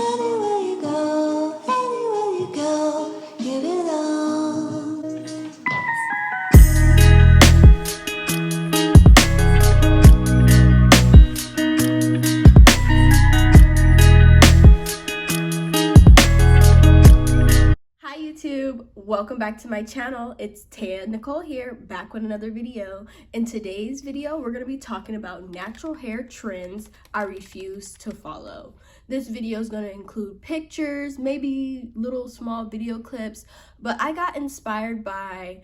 Anywhere you go, you belong. Hi YouTube, welcome back to my channel. It's Tayah Nicole here, back with another video. In today's video, we're going to be talking about natural hair trends I refuse to follow. This video is going to include pictures, maybe little small video clips, but I got inspired by,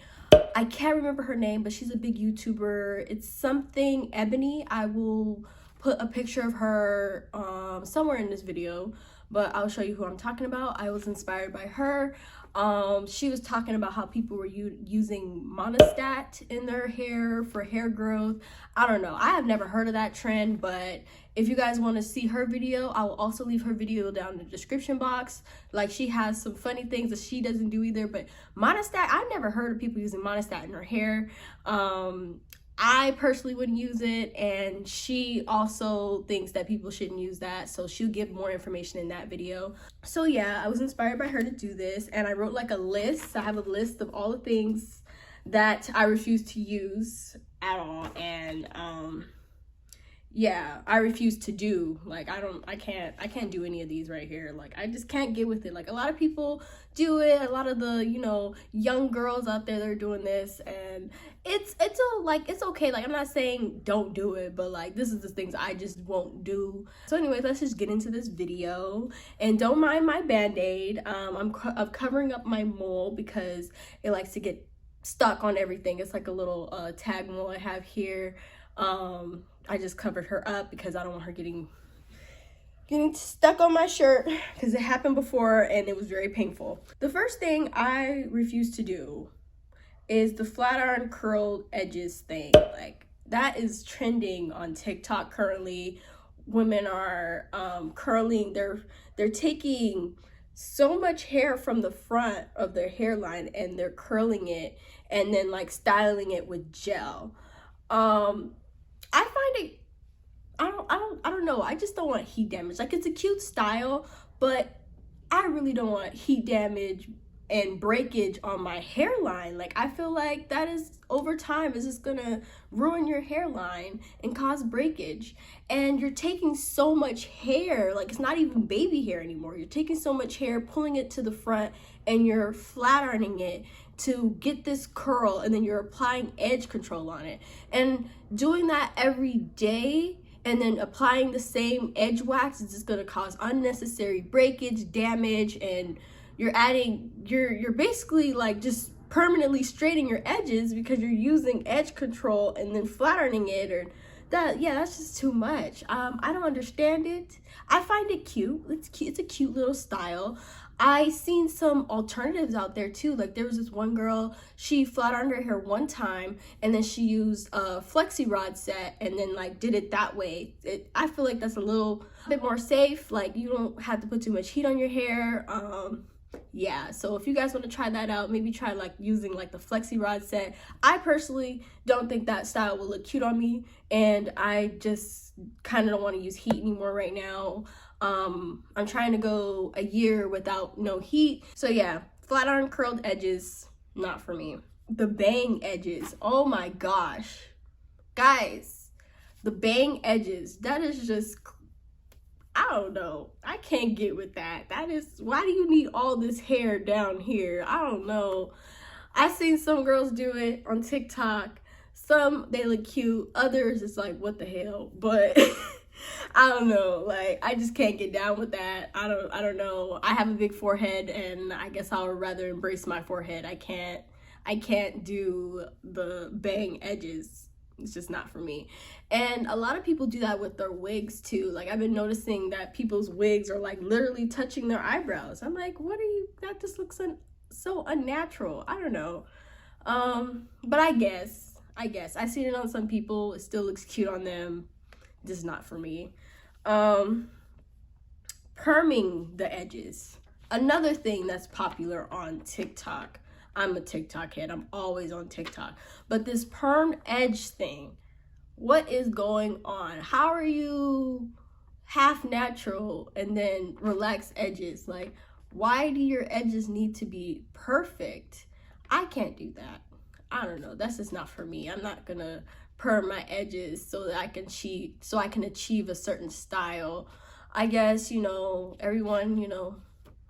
I can't remember her name, but she's a big YouTuber. It's something Ebony. I will put a picture of her somewhere in this video, but I'll show you who I'm talking about. I was inspired by her. She was talking about how people were using monostat in their hair for hair growth. I don't know. I have never heard of that trend, but if you guys want to see her video, I will also leave her video down in the description box. Like, she has some funny things that she doesn't do either, but monostat, I've never heard of people using monostat in their hair. I personally wouldn't use it, and she also thinks that people shouldn't use that, so she'll give more information in that video. So yeah, I was inspired by her to do this, and I wrote like a list. I have a list of all the things that I refuse to use at all, and yeah, I refuse to do. Like, I can't do any of these right here. Like, I just can't get with it. Like, a lot of people do it, a lot of the, you know, young girls out there, they're doing this, and it's okay. Like, I'm not saying don't do it, but like, this is the things I just won't do. So anyways, let's just get into this video, and don't mind my band-aid. I'm covering up my mole because it likes to get stuck on everything. It's like a little tag mole I have here. I just covered her up because I don't want her getting stuck on my shirt, because it happened before and it was very painful. The first thing I refuse to do is the flat iron curled edges thing. Like, that is trending on TikTok currently. Women are curling, they're taking so much hair from the front of their hairline and they're curling it and then like styling it with gel. I find it, I don't know. I just don't want heat damage. Like, it's a cute style, but I really don't want heat damage and breakage on my hairline. Like, I feel like that is, over time, is just gonna ruin your hairline and cause breakage. And you're taking so much hair, like, it's not even baby hair anymore. You're taking so much hair, pulling it to the front, and you're flat ironing it to get this curl, and then you're applying edge control on it. And doing that every day and then applying the same edge wax is just gonna cause unnecessary breakage, damage, and you're basically like just permanently straightening your edges because you're using edge control and then flat ironing it, or that. Yeah, that's just too much. I don't understand it. I find it cute. It's cute. It's a cute little style. I seen some alternatives out there too. Like, there was this one girl, she flat ironed her hair one time and then she used a flexi rod set and then like did it that way. I feel like that's a little bit more safe. Like, you don't have to put too much heat on your hair. Yeah, so if you guys want to try that out, maybe try like using like the flexi rod set. I personally don't think that style will look cute on me, and I just kind of don't want to use heat anymore right now. I'm trying to go a year without no heat. So yeah, flat iron curled edges, not for me. The bang edges, oh my gosh. Guys, the bang edges, that is just, I don't know. I can't get with that. That is, why do you need all this hair down here? I don't know. I've seen some girls do it on TikTok. Some, they look cute. Others, it's like, what the hell? But I don't know. Like, I just can't get down with that. I don't know. I have a big forehead, and I guess I would rather embrace my forehead. I can't do the bang edges. It's just not for me. And a lot of people do that with their wigs too. Like, I've been noticing that people's wigs are like literally touching their eyebrows. I'm like, what are you, that just looks so unnatural. I don't know. But I guess I've seen it on some people. It still looks cute on them. Just not for me. Perming the edges, another thing that's popular on TikTok. I'm a TikTok head. I'm always on TikTok. But this perm edge thing, what is going on? How are you half natural and then relaxed edges. Like, why do your edges need to be perfect? I can't do that. I don't know. That's just not for me. I'm not gonna perm my edges so that I can achieve a certain style. I guess, you know, everyone, you know,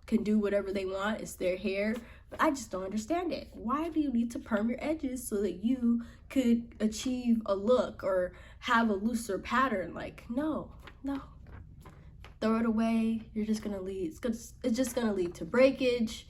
can do whatever they want. It's their hair. But I just don't understand it. Why do you need to perm your edges so that you could achieve a look or have a looser pattern? Like, no. Throw it away. You're just gonna lead. It's just gonna lead to breakage,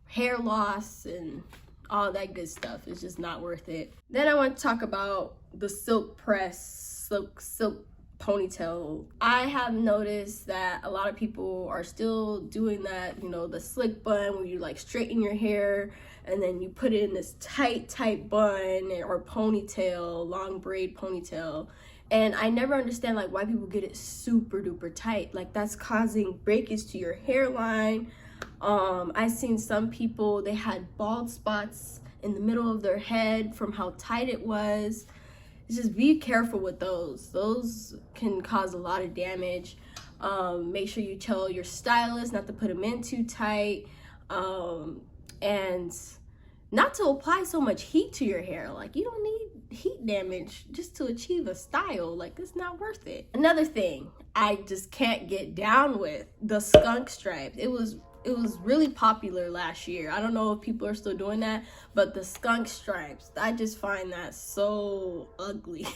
hair loss, and all that good stuff. It's just not worth it. Then I want to talk about the silk press, silk ponytail. I have noticed that a lot of people are still doing that, you know, the slick bun where you like straighten your hair and then you put it in this tight bun or ponytail, long braid ponytail. And I never understand like why people get it super duper tight. Like, that's causing breakage to your hairline. I seen some people, they had bald spots in the middle of their head from how tight it was. Just be careful with those. Those can cause a lot of damage. Make sure you tell your stylist not to put them in too tight, and not to apply so much heat to your hair. Like, you don't need heat damage just to achieve a style. Like, it's not worth it. Another thing I just can't get down with, the skunk stripes. It was really popular last year. I don't know if people are still doing that, but the skunk stripes, I just find that so ugly.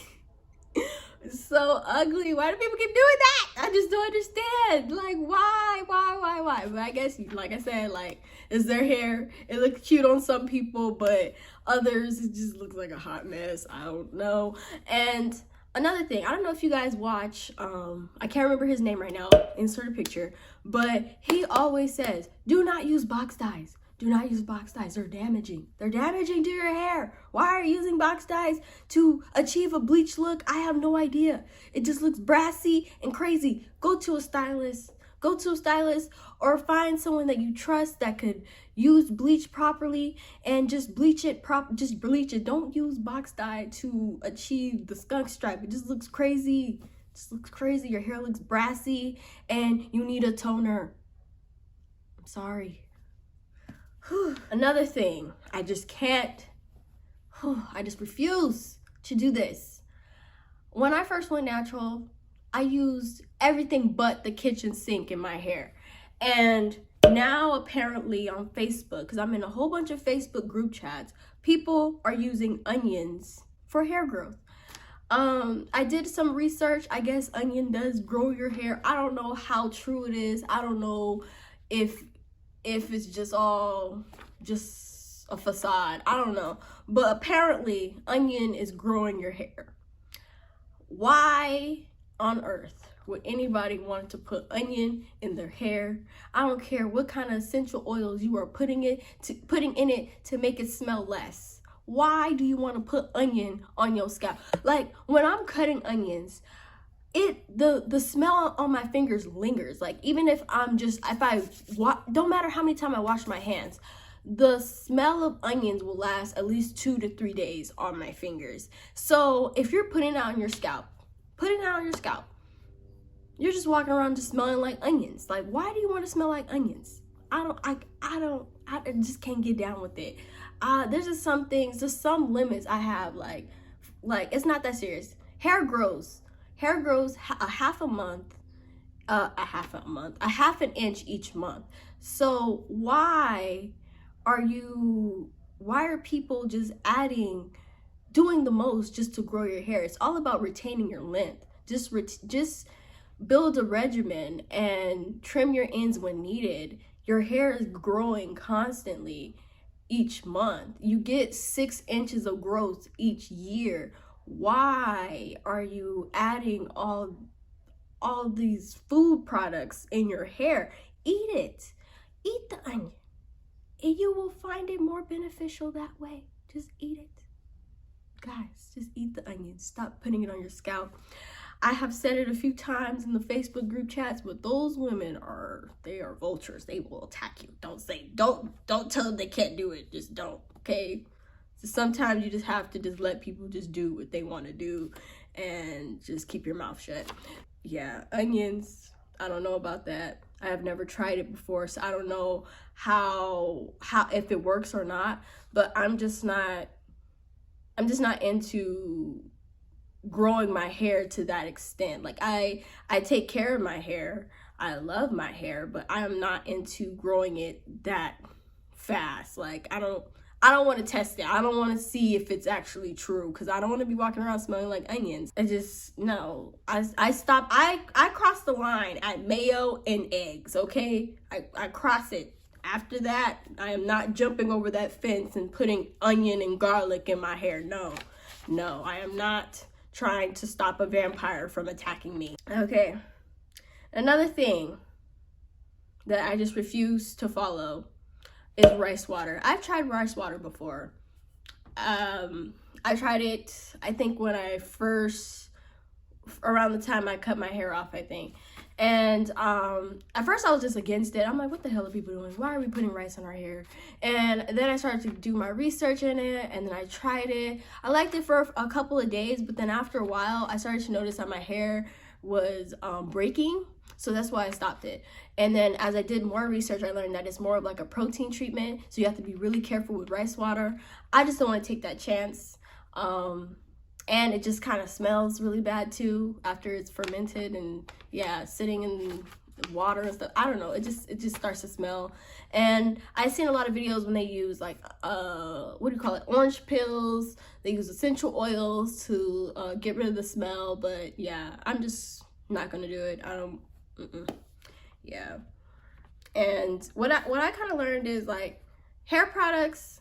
It's so ugly. Why do people keep doing that? I just don't understand. Like, why? But I guess, like I said, like, it's their hair. It looks cute on some people, but others, it just looks like a hot mess. I don't know. And another thing, I don't know if you guys watch, I can't remember his name right now, insert a picture, but he always says, do not use box dyes. Do not use box dyes. They're damaging. They're damaging to your hair. Why are you using box dyes to achieve a bleach look? I have no idea. It just looks brassy and crazy. Go to a stylist. Go to a stylist or find someone that you trust that could use bleach properly and just bleach it just bleach it. Don't use box dye to achieve the skunk stripe. It just looks crazy. It just looks crazy. Your hair looks brassy and you need a toner. I'm sorry. Another thing, I just can't, I just refuse to do this. When I first went natural, I used everything but the kitchen sink in my hair. And now apparently on Facebook, because I'm in a whole bunch of Facebook group chats, people are using onions for hair growth. I did some research. I guess onion does grow your hair. I don't know how true it is. I don't know if it's just all just a facade. I don't know. But apparently onion is growing your hair. Why on earth would anybody want to put onion in their hair? I don't care what kind of essential oils you are putting in it to make it smell less. Why do you want to put onion on your scalp? Like, when I'm cutting onions, the smell on my fingers lingers. Like, even if don't matter how many times I wash my hands, the smell of onions will last at least 2 to 3 days on my fingers. So if you're putting it out on your scalp, you're just walking around just smelling like onions. Like, why do you want to smell like onions? I just can't get down with it. There's just some things, just some limits I have. Like it's not that serious. Hair grows a half an inch each month. So why are people just doing the most just to grow your hair? It's all about retaining your length. Just build a regimen and trim your ends when needed. Your hair is growing constantly each month. You get 6 inches of growth each year. Why are you adding all these food products in your hair? Eat it. Eat the onion. And you will find it more beneficial that way. Just eat it. Guys, just eat the onion. Stop putting it on your scalp. I have said it a few times in the Facebook group chats, but those women are vultures. They will attack you. Don't tell them they can't do it. Just don't, okay? So sometimes you just have to just let people just do what they want to do and just keep your mouth shut. yeah, onions, I don't know about that. I have never tried it before, so I don't know how if it works or not, but I'm just not into growing my hair to that extent. Like I take care of my hair. I love my hair, but I am not into growing it that fast. Like I don't want to test it. I don't want to see if it's actually true because I don't want to be walking around smelling like onions. I just no. I stopped. I crossed the line at mayo and eggs. Okay, I cross it. After that, I am not jumping over that fence and putting onion and garlic in my hair. No, no, I am not trying to stop a vampire from attacking me. Okay, another thing that I just refuse to follow is rice water. I've tried rice water before. I tried it, I think when I first, around the time I cut my hair off, I think. And at first I was just against it. I'm like, what the hell are people doing? Why are we putting rice in our hair? And then I started to do my research in it, and then I tried it. I liked it for a couple of days, but then after a while, I started to notice that my hair was breaking. So that's why I stopped it. And then as I did more research, I learned that it's more of like a protein treatment. So you have to be really careful with rice water. I just don't want to take that chance. And it just kind of smells really bad too after it's fermented and yeah, sitting in water and stuff. I don't know. It just starts to smell. And I've seen a lot of videos when they use like what do you call it? Orange pills. They use essential oils to get rid of the smell. But yeah, I'm just not gonna do it. I don't. Yeah. And what I kind of learned is like hair products,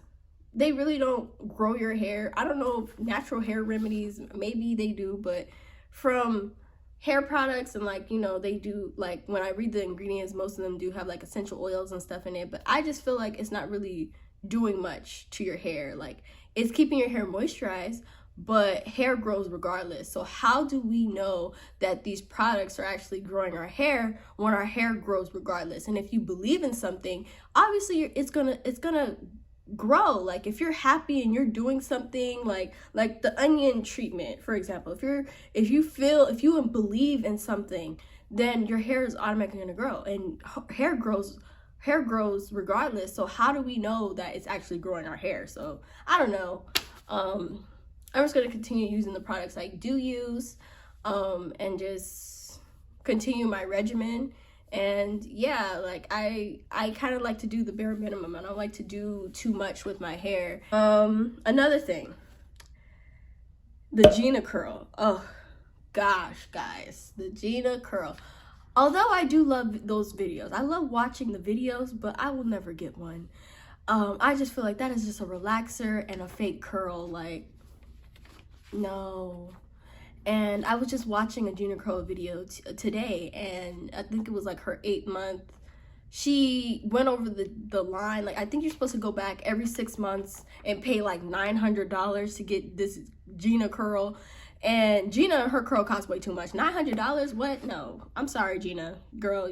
they really don't grow your hair. I don't know if natural hair remedies, maybe they do, but from hair products and like, you know, they do, like when I read the ingredients, most of them do have like essential oils and stuff in it, but I just feel like it's not really doing much to your hair. Like it's keeping your hair moisturized, but hair grows regardless. So how do we know that these products are actually growing our hair when our hair grows regardless? And if you believe in something, obviously it's gonna grow. Like if you're happy and you're doing something like the onion treatment, for example, if you believe in something, then your hair is automatically gonna grow, and hair grows regardless. So how do we know that it's actually growing our hair? So I don't know. I'm just going to continue using the products I do use, and just continue my regimen. And yeah, like I kind of like to do the bare minimum. I don't like to do too much with my hair. Another thing, the Gina Curl. Oh gosh, guys, the Gina Curl. Although I do love those videos, I love watching the videos, but I will never get one. I just feel like that is just a relaxer and a fake curl. Like, no. And I was just watching a Gina Curl video today, and I think it was like her 8-month. She went over the line. Like, I think you're supposed to go back every 6 months and pay like $900 to get this Gina Curl. And Gina, her curl costs way too much. $900? What? No. I'm sorry, Gina. Girl,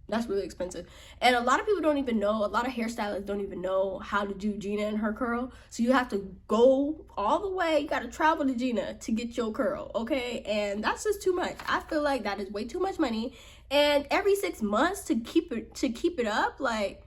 that's really expensive. And a lot of people don't even know, a lot of hairstylists don't even know how to do Gina and her curl. So you have to go all the way, you gotta travel to Gina to get your curl, okay? And that's just too much. I feel like that is way too much money. And every 6 months to keep it up, like,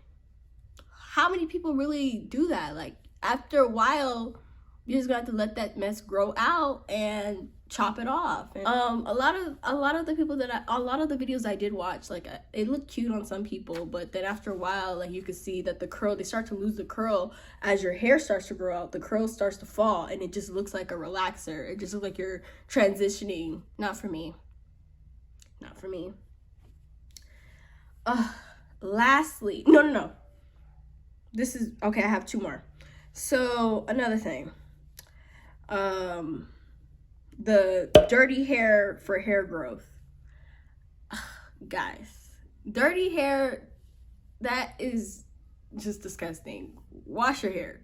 how many people really do that? Like, after a while, you just got to let that mess grow out and chop it off. And a lot of the videos I did watch, like, it looked cute on some people, but then after a while, like, you could see that the curl, they start to lose the curl as your hair starts to grow out. The curl starts to fall, and it just looks like a relaxer. It just looks like you're transitioning. Not for me. Not for me. Lastly, no. This is okay. I have 2 more. So another thing. The dirty hair for hair growth. Guys, dirty hair, that is just disgusting. Wash your hair.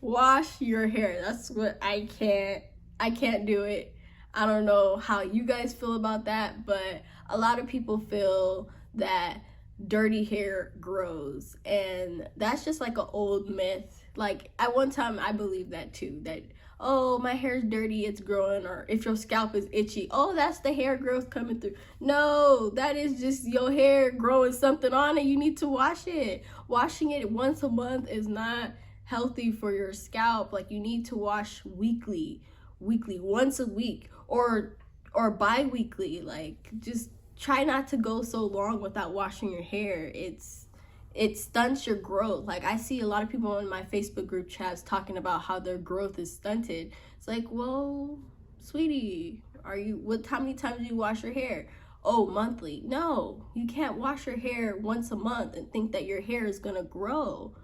Wash your hair. That's what I can't do it. I don't know how you guys feel about that, but a lot of people feel that dirty hair grows, and that's just like an old myth. Like, at one time I believed that too, that oh, my hair's dirty, it's growing, or if your scalp is itchy, oh, that's the hair growth coming through. No, that is just your hair growing something on it. You need to wash it. Washing it once a month is not healthy for your scalp. Like, you need to wash weekly, once a week, or bi-weekly. Like, just try not to go so long without washing your hair. It stunts your growth. Like, I see a lot of people in my Facebook group chats talking about how their growth is stunted. It's like, well, sweetie, how many times do you wash your hair? Oh, monthly. No, you can't wash your hair once a month and think that your hair is gonna grow.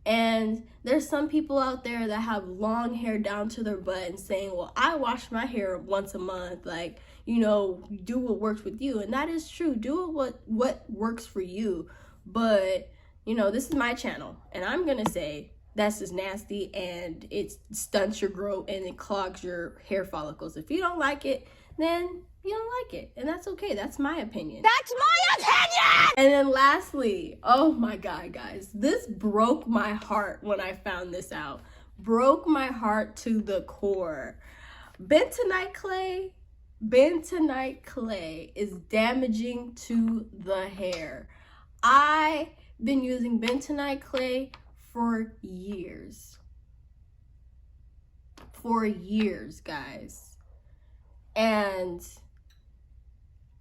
And there's some people out there that have long hair down to their butt and saying, well, I wash my hair once a month. Like, you know, do what works with you. And that is true. Do what works for you. But, you know, this is my channel, and I'm going to say that's just nasty, and it stunts your growth and it clogs your hair follicles. If you don't like it, then you don't like it, and that's okay. That's my opinion. That's my opinion! And then lastly, oh my God, guys, this broke my heart when I found this out. Broke my heart to the core. Bentonite clay is damaging to the hair. I've been using bentonite clay for years. Guys. And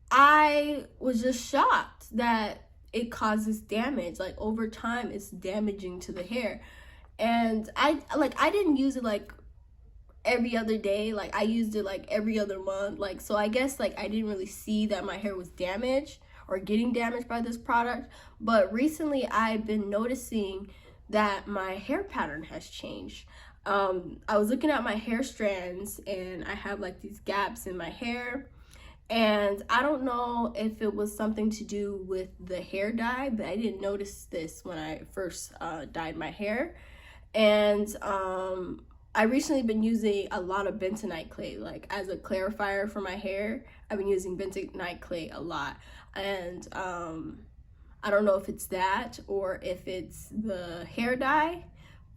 I was just shocked that it causes damage. Like, over time, it's damaging to the hair. And I didn't use it like every other day. Like, I used it like every other month. Like, so I guess like I didn't really see that my hair was damaged or getting damaged by this product. But recently I've been noticing that my hair pattern has changed. I was looking at my hair strands, and I have like these gaps in my hair, and I don't know if it was something to do with the hair dye, but I didn't notice this when I first dyed my hair. And I recently been using a lot of bentonite clay, like as a clarifier for my hair. I've been using bentonite clay a lot, and I don't know if it's that or if it's the hair dye,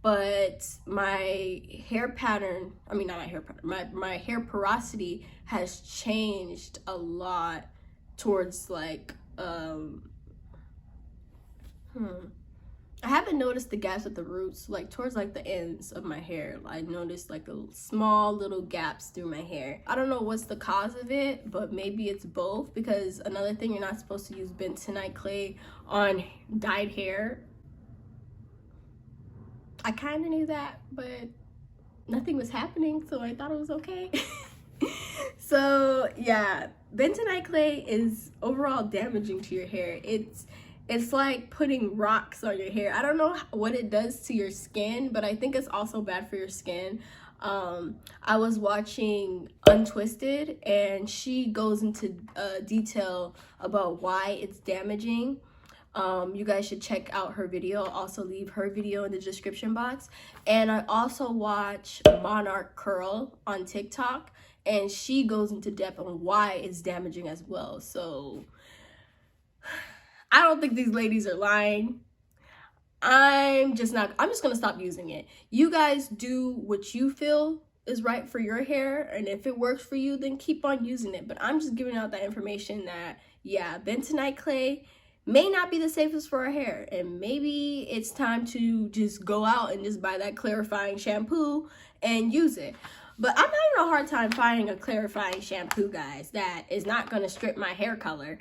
but my hair pattern, I mean, not my hair pattern, my hair porosity has changed a lot towards like, I haven't noticed the gaps at the roots, like towards like the ends of my hair. I noticed like a small little gaps through my hair. I don't know what's the cause of it, but maybe it's both, because another thing, you're not supposed to use bentonite clay on dyed hair. I kind of knew that, but nothing was happening, so I thought it was okay. So yeah, bentonite clay is overall damaging to your hair. It's like putting rocks on your hair. I don't know what it does to your skin, but I think it's also bad for your skin. I was watching Untwisted, and she goes into detail about why it's damaging. You guys should check out her video. I'll also leave her video in the description box. And I also watch Gina Curl on TikTok, and she goes into depth on why it's damaging as well. So I don't think these ladies are lying. I'm just gonna stop using it. You guys do what you feel is right for your hair, and if it works for you, then keep on using it. But I'm just giving out that information that, yeah, bentonite clay may not be the safest for our hair, and maybe it's time to just go out and just buy that clarifying shampoo and use it. But I'm having a hard time finding a clarifying shampoo, guys, that is not gonna strip my hair color.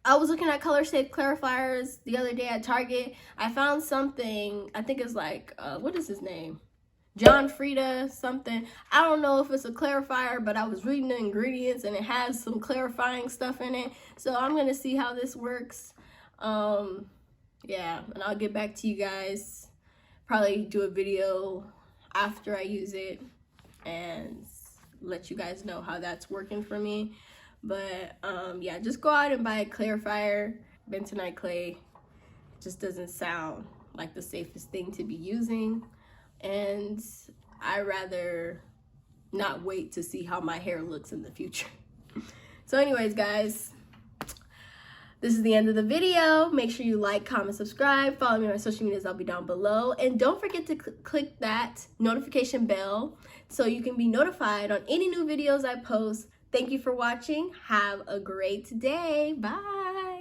I was looking at color safe clarifiers the other day at Target. I found something, I think it's like, what is his name? John Frieda something. I don't know if it's a clarifier, but I was reading the ingredients and it has some clarifying stuff in it. So I'm gonna see how this works. Yeah, and I'll get back to you guys. Probably do a video after I use it and let you guys know how that's working for me. But yeah, just go out and buy a clarifier. Bentonite clay just doesn't sound like the safest thing to be using, and I'd rather not wait to see how my hair looks in the future. So anyways, guys, This is the end of the video. Make sure you like, comment, subscribe. Follow me on my social medias. I'll be down below. And don't forget to click that notification bell so you can be notified on any new videos I post. Thank you for watching. Have a great day. Bye.